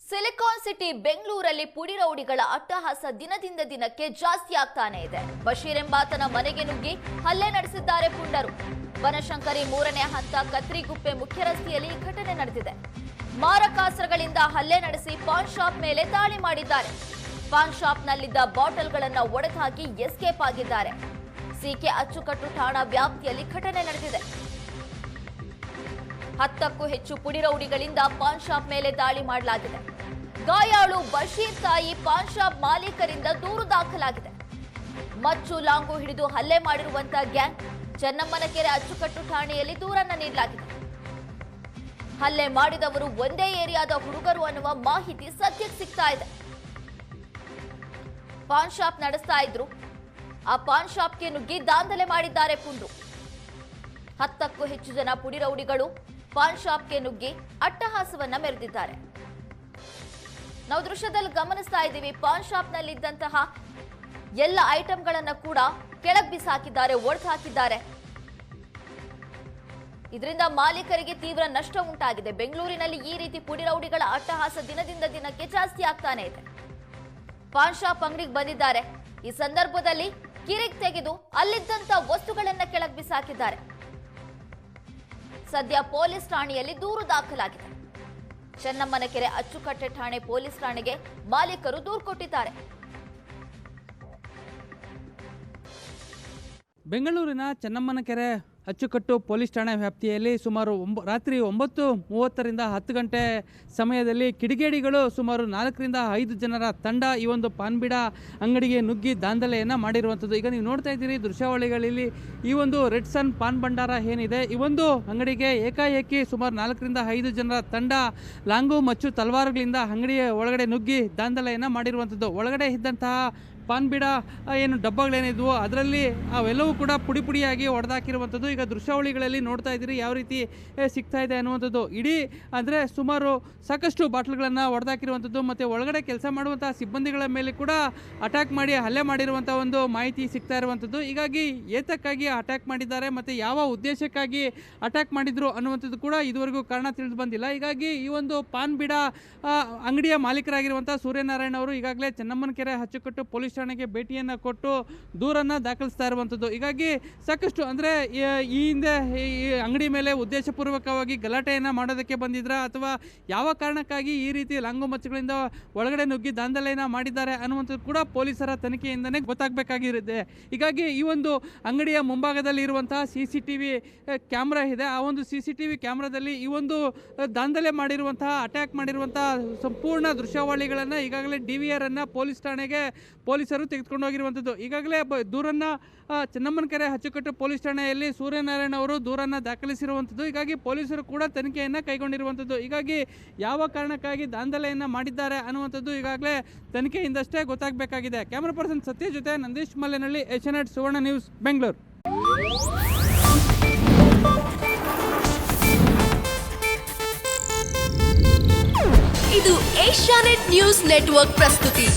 Silicon city ಬೆಂಗಳೂರಲ್ಲಿ ಪುಡಿ ರೌಡಿಗಳ ಅಟ್ಟಹಾಸ ದಿನದಿಂದ ದಿನಕ್ಕೆ ಜಾಸ್ತಿ ಆಗ್ತಾನೆ ಇದೆ. ಬಶೀರ್ ಎಂಬಾತನ ಮನೆಗೆ ನುಗ್ಗಿ ಹಲ್ಲೆ ನಡೆಸಿದ್ದಾರೆ ಪುಂಡರು. ಬನಶಂಕರಿ 3ನೇ ಹಂತ ಕತ್ರಿಗುಪ್ಪೆ ಮುಖ್ಯ ರಸ್ತೆಯಲ್ಲಿ ಈ ಘಟನೆ ನಡೆದಿದೆ. ಮಾರಕಾಸ್ತ್ರಗಳಿಂದ ಹಲ್ಲೆ ನಡೆಸಿ ಪಾನ್ ಶಾಪ್ ಮೇಲೆ ದಾಳಿ ಮಾಡಿದ್ದಾರೆ. ಪಾನ್ ಶಾಪ್ನಲ್ಲಿದ್ದ ಬಾಟಲ್ಗಳನ್ನು ಒಡೆದು ಹಾಕಿ ಎಸ್ಕೇಪ್ ಆಗಿದ್ದಾರೆ. ಸಿಕೆ ಅಚ್ಚುಕಟ್ಟು ಠಾಣಾ ವ್ಯಾಪ್ತಿಯಲ್ಲಿ ಘಟನೆ ನಡೆದಿದೆ. 10ಕ್ಕೂ ಹೆಚ್ಚು ಪುಡಿ ರೌಡಿಗಳಿಂದ ಪಾನ್ ಶಾಪ್ ಮೇಲೆ ದಾಳಿ ಮಾಡಲಾಗಿದೆ. ಗಾಯಾಳು ಬಶೀರ್ ತಾಯಿ ಪಾನ್ ಶಾಪ್ ಮಾಲೀಕರಿಂದ ದೂರು ದಾಖಲಾಗಿದೆ. ಮಚ್ಚು ಲಾಂಗು ಹಿಡಿದು ಹಲ್ಲೆ ಮಾಡಿರುವಂತಹ ಗ್ಯಾಂಗ್ ಚೆನ್ನಮ್ಮನಕೆರೆ ಅಚ್ಚುಕಟ್ಟು ಠಾಣೆಯಲ್ಲಿ ದೂರನ್ನ ನೀಡಲಾಗಿದೆ. ಹಲ್ಲೆ ಮಾಡಿದವರು ಒಂದೇ ಏರಿಯಾದ ಹುಡುಗರು ಅನ್ನುವ ಮಾಹಿತಿ ಸದ್ಯಕ್ಕೆ ಸಿಗ್ತಾ ಇದೆ. ಪಾನ್ ಶಾಪ್ ನಡೆಸ್ತಾ ಇದ್ರು. ಆ ಪಾನ್ ಶಾಪ್ಗೆ ನುಗ್ಗಿ ದಾಂಧಲೆ ಮಾಡಿದ್ದಾರೆ ಪುಂಡ್ರು. 10ಕ್ಕೂ ಹೆಚ್ಚು ಜನ ಪುಡಿ ರೌಡಿಗಳು ಪಾನ್ ಶಾಪ್ಗೆ ನುಗ್ಗಿ ಅಟ್ಟಹಾಸವನ್ನ ಮೆರೆದಿದ್ದಾರೆ. ನಾವು ದೃಶ್ಯದಲ್ಲಿ ಗಮನಿಸ್ತಾ ಇದ್ದೀವಿ. ಪಾನ್ ಶಾಪ್ನಲ್ಲಿದ್ದಂತಹ ಎಲ್ಲ ಐಟಂಗಳನ್ನ ಕೂಡ ಕೆಳಗೆ ಬಿಸಾಕಿದ್ದಾರೆ, ಒಡೆದು ಹಾಕಿದ್ದಾರೆ. ಇದರಿಂದ ಮಾಲೀಕರಿಗೆ ತೀವ್ರ ನಷ್ಟ ಉಂಟಾಗಿದೆ. ಬೆಂಗಳೂರಿನಲ್ಲಿ ಈ ರೀತಿ ಪುಡಿ ರೌಡಿಗಳ ಅಟ್ಟಹಾಸ ದಿನದಿಂದ ದಿನಕ್ಕೆ ಜಾಸ್ತಿ ಆಗ್ತಾನೆ ಇದೆ. ಪಾನ್ ಶಾಪ್ ಅಂಗಡಿಗೆ ಬಂದಿದ್ದಾರೆ. ಈ ಸಂದರ್ಭದಲ್ಲಿ ಕಿರಿಕ್ ತೆಗೆದು ಅಲ್ಲಿದ್ದಂತ ವಸ್ತುಗಳನ್ನ ಕೆಳಗೆ ಬಿಸಾಕಿದ್ದಾರೆ. ಸದ್ಯ ಪೊಲೀಸ್ ಠಾಣೆಯಲ್ಲಿ ದೂರು ದಾಖಲಾಗಿದೆ. ಚೆನ್ನಮ್ಮನಕೆರೆ ಅಚ್ಚುಕಟ್ಟೆ ಠಾಣೆ ಪೊಲೀಸ್ ಠಾಣೆಗೆ ಮಾಲೀಕರು ದೂರು ಕೊಟ್ಟಿದ್ದಾರೆ. ಬೆಂಗಳೂರಿನ ಚೆನ್ನಮ್ಮನಕೆರೆ ಅಚ್ಚುಕಟ್ಟು ಪೊಲೀಸ್ ಠಾಣೆ ವ್ಯಾಪ್ತಿಯಲ್ಲಿ ಸುಮಾರು ರಾತ್ರಿ 9:30ರಿಂದ 10 ಗಂಟೆ ಸಮಯದಲ್ಲಿ ಕಿಡಿಗೇಡಿಗಳು ಸುಮಾರು 4ರಿಂದ 5 ಜನರ ತಂಡ ಈ ಒಂದು ಪಾನ್ಬಿಡ ಅಂಗಡಿಗೆ ನುಗ್ಗಿ ದಾಂಧಲೆಯನ್ನು ಮಾಡಿರುವಂಥದ್ದು. ಈಗ ನೀವು ನೋಡ್ತಾ ಇದ್ದೀರಿ ದೃಶ್ಯಾವಳಿಗಳಲ್ಲಿ ಈ ಒಂದು ರೆಡ್ ಸನ್ ಪಾನ್ ಭಂಡಾರ ಏನಿದೆ, ಈ ಒಂದು ಅಂಗಡಿಗೆ ಏಕಾಏಕಿ ಸುಮಾರು 4ರಿಂದ 5 ಜನರ ತಂಡ ಲಾಂಗು ಮಚ್ಚು ತಲವಾರುಗಳಿಂದ ಅಂಗಡಿಯ ಒಳಗಡೆ ನುಗ್ಗಿ ದಾಂಧಲೆಯನ್ನು ಮಾಡಿರುವಂಥದ್ದು. ಒಳಗಡೆ ಇದ್ದಂತಹ ಪಾನ್ಬಿಡ ಏನು ಡಬ್ಬಗಳೇನಿದ್ವು ಅದರಲ್ಲಿ ಅವೆಲ್ಲವೂ ಕೂಡ ಪುಡಿ ಪುಡಿಯಾಗಿ ಹೊಡೆದಾಕಿರುವಂಥದ್ದು. ಈಗ ದೃಶ್ಯಾವಳಿಗಳಲ್ಲಿ ನೋಡ್ತಾ ಇದ್ದೀರಿ ಯಾವ ರೀತಿ ಸಿಗ್ತಾ ಇದೆ ಅನ್ನುವಂಥದ್ದು. ಇಡೀ ಅಂದರೆ ಸುಮಾರು ಸಾಕಷ್ಟು ಬಾಟ್ಲ್ಗಳನ್ನು ಹೊಡೆದಾಕಿರುವಂಥದ್ದು ಮತ್ತು ಒಳಗಡೆ ಕೆಲಸ ಮಾಡುವಂಥ ಸಿಬ್ಬಂದಿಗಳ ಮೇಲೆ ಕೂಡ ಅಟ್ಯಾಕ್ ಮಾಡಿ ಹಲ್ಲೆ ಮಾಡಿರುವಂಥ ಒಂದು ಮಾಹಿತಿ ಸಿಗ್ತಾ ಇರುವಂಥದ್ದು. ಹೀಗಾಗಿ ಏತಕ್ಕಾಗಿ ಅಟ್ಯಾಕ್ ಮಾಡಿದ್ದಾರೆ ಮತ್ತು ಯಾವ ಉದ್ದೇಶಕ್ಕಾಗಿ ಅಟ್ಯಾಕ್ ಮಾಡಿದ್ರು ಅನ್ನುವಂಥದ್ದು ಕೂಡ ಇದುವರೆಗೂ ಕಾರಣ ತಿಳಿದು ಬಂದಿಲ್ಲ. ಹೀಗಾಗಿ ಈ ಒಂದು ಪಾನ್ಬಿಡ ಅಂಗಡಿಯ ಮಾಲೀಕರಾಗಿರುವಂಥ ಸೂರ್ಯನಾರಾಯಣ ಅವರು ಈಗಾಗಲೇ ಚೆನ್ನಮ್ಮನಕೆರೆ ಅಚ್ಚುಕಟ್ಟು ಪೊಲೀಸ್ ಠಾಣೆಗೆ ಭೇಟಿಯನ್ನು ಕೊಟ್ಟು ದೂರನ್ನು ದಾಖಲಿಸ್ತಾ ಇರುವಂಥದ್ದು. ಹೀಗಾಗಿ ಸಾಕಷ್ಟು ಅಂದರೆ ಈ ಹಿಂದೆ ಈ ಅಂಗಡಿ ಮೇಲೆ ಉದ್ದೇಶಪೂರ್ವಕವಾಗಿ ಗಲಾಟೆಯನ್ನು ಮಾಡೋದಕ್ಕೆ ಬಂದಿದ್ರ ಅಥವಾ ಯಾವ ಕಾರಣಕ್ಕಾಗಿ ಈ ರೀತಿ ಲಾಂಗು ಮಚ್ಚುಗಳಿಂದ ಒಳಗಡೆ ನುಗ್ಗಿ ದಾಂಧಲೆಯನ್ನು ಮಾಡಿದ್ದಾರೆ ಅನ್ನುವಂಥದ್ದು ಕೂಡ ಪೊಲೀಸರ ತನಿಖೆಯಿಂದನೇ ಗೊತ್ತಾಗಬೇಕಾಗಿರುತ್ತೆ. ಹೀಗಾಗಿ ಈ ಒಂದು ಅಂಗಡಿಯ ಮುಂಭಾಗದಲ್ಲಿ ಇರುವಂತಹ CCTV ಕ್ಯಾಮ್ರಾ ಇದೆ. ಆ ಒಂದು CCTV ಕ್ಯಾಮ್ರಾದಲ್ಲಿ ಈ ಒಂದು ದಾಂಧಲೆ ಮಾಡಿರುವಂತಹ ಅಟ್ಯಾಕ್ ಮಾಡಿರುವಂತಹ ಸಂಪೂರ್ಣ ದೃಶ್ಯಾವಳಿಗಳನ್ನು ಈಗಾಗಲೇ DVR ಅನ್ನು ಪೊಲೀಸ್ ಠಾಣೆಗೆ ಪೊಲೀಸರು ತೆಗೆದುಕೊಂಡು ಹೋಗಿರುವಂಥದ್ದು. ಈಗಾಗಲೇ ದೂರನ್ನು ಚೆನ್ನಮ್ಮನಕೆರೆ ಅಚ್ಚುಕಟ್ಟು ಪೊಲೀಸ್ ಠಾಣೆಯಲ್ಲಿ ಸೂರ್ಯನಾರಾಯಣ ಅವರು ದೂರನ್ನು ದಾಖಲಿಸಿರುವಂಥದ್ದು. ಹೀಗಾಗಿ ಪೊಲೀಸರು ಕೂಡ ತನಿಖೆಯನ್ನು ಕೈಗೊಂಡಿರುವಂಥದ್ದು. ಹೀಗಾಗಿ ಯಾವ ಕಾರಣಕ್ಕಾಗಿ ದಾಂಧಲೆಯನ್ನು ಮಾಡಿದ್ದಾರೆ ಅನ್ನುವಂಥದ್ದು ಈಗಾಗಲೇ ತನಿಖೆಯಿಂದಷ್ಟೇ ಗೊತ್ತಾಗಬೇಕಾಗಿದೆ. ಕ್ಯಾಮರಾ ಪರ್ಸನ್ ಸತ್ಯ ಜೊತೆ ನಂದೀಶ್ ಮಲ್ಲೇನಹಳ್ಳಿ, ಏಷ್ಯಾನೆಟ್ ಸುವರ್ಣ ನ್ಯೂಸ್, ಬೆಂಗಳೂರು. ಇದು ಏಷ್ಯಾನೆಟ್ ನ್ಯೂಸ್ ನೆಟ್ವರ್ಕ್ ಪ್ರಸ್ತುತಿ.